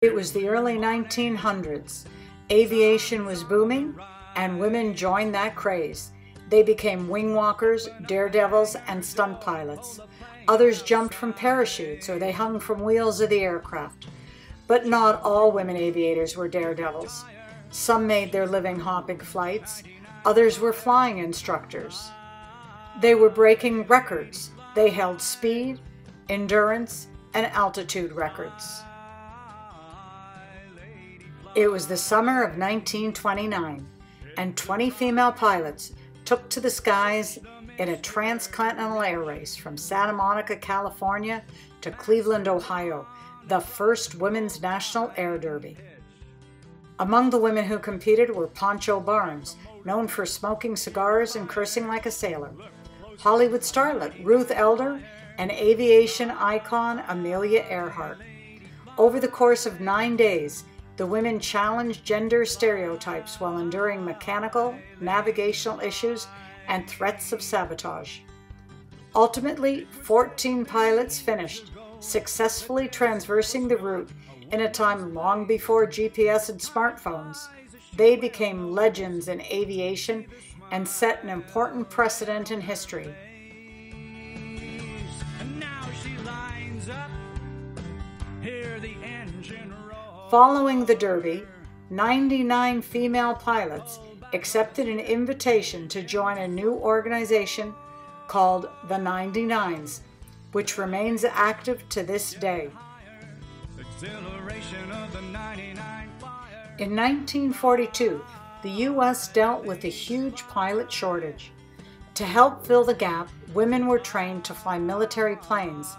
It was the early 1900s. Aviation was booming, and women joined that craze. They became wing walkers, daredevils, and stunt pilots. Others jumped from parachutes, or they hung from wheels of the aircraft. But not all women aviators were daredevils. Some made their living hopping flights. Others were flying instructors. They were breaking records. They held speed, endurance, and altitude records. It was the summer of 1929, and 20 female pilots took to the skies in a transcontinental air race from Santa Monica, California to Cleveland, Ohio, the first women's national air derby. Among the women who competed were Poncho Barnes, known for smoking cigars and cursing like a sailor, Hollywood starlet Ruth Elder, and aviation icon Amelia Earhart. Over the course of 9 days, the women challenged gender stereotypes while enduring mechanical, navigational issues, and threats of sabotage. Ultimately, 14 pilots finished, successfully traversing the route in a time long before GPS and smartphones. They became legends in aviation and set an important precedent in history. Following the Derby, 99 female pilots accepted an invitation to join a new organization called the 99s, which remains active to this day. In 1942, the U.S. dealt with a huge pilot shortage. To help fill the gap, women were trained to fly military planes,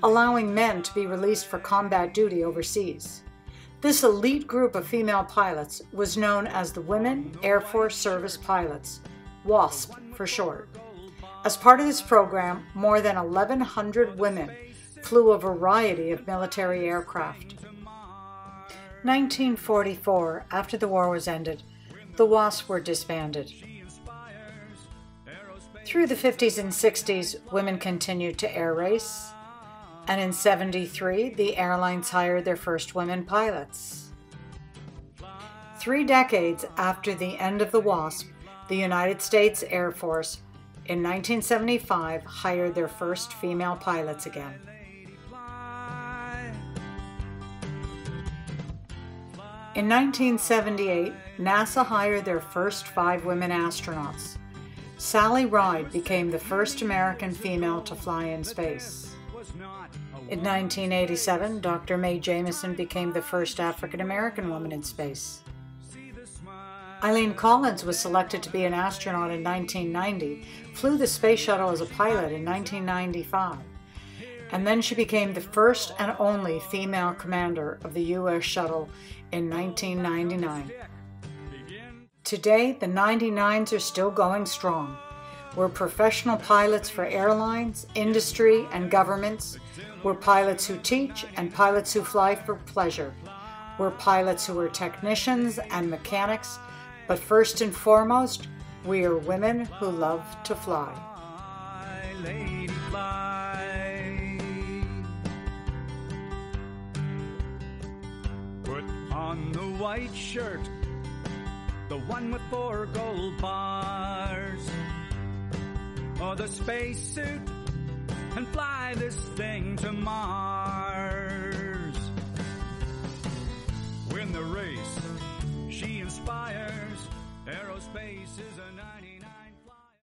allowing men to be released for combat duty overseas. This elite group of female pilots was known as the Women Air Force Service Pilots, WASP for short. As part of this program, more than 1,100 women flew a variety of military aircraft. 1944, after the war was ended, the WASP were disbanded. Through the 50s and 60s, women continued to air race. And in '73, the airlines hired their first women pilots. 3 decades after the end of the WASP, the United States Air Force, in 1975, hired their first female pilots again. In 1978, NASA hired their first 5 women astronauts. Sally Ride became the first American female to fly in space. In 1987, Dr. Mae Jemison became the first African-American woman in space. Eileen Collins was selected to be an astronaut in 1990, flew the space shuttle as a pilot in 1995, and then she became the first and only female commander of the U.S. shuttle in 1999. Today, the 99s are still going strong. We're professional pilots for airlines, industry, and governments. We're pilots who teach and pilots who fly for pleasure. We're pilots who are technicians and mechanics, but first and foremost, we are women who love to fly. Lady, fly. Put on the white shirt, the one with 4 gold bars, or the spacesuit, and fly this thing to Mars. Win the race, she inspires. Aerospace is a 99.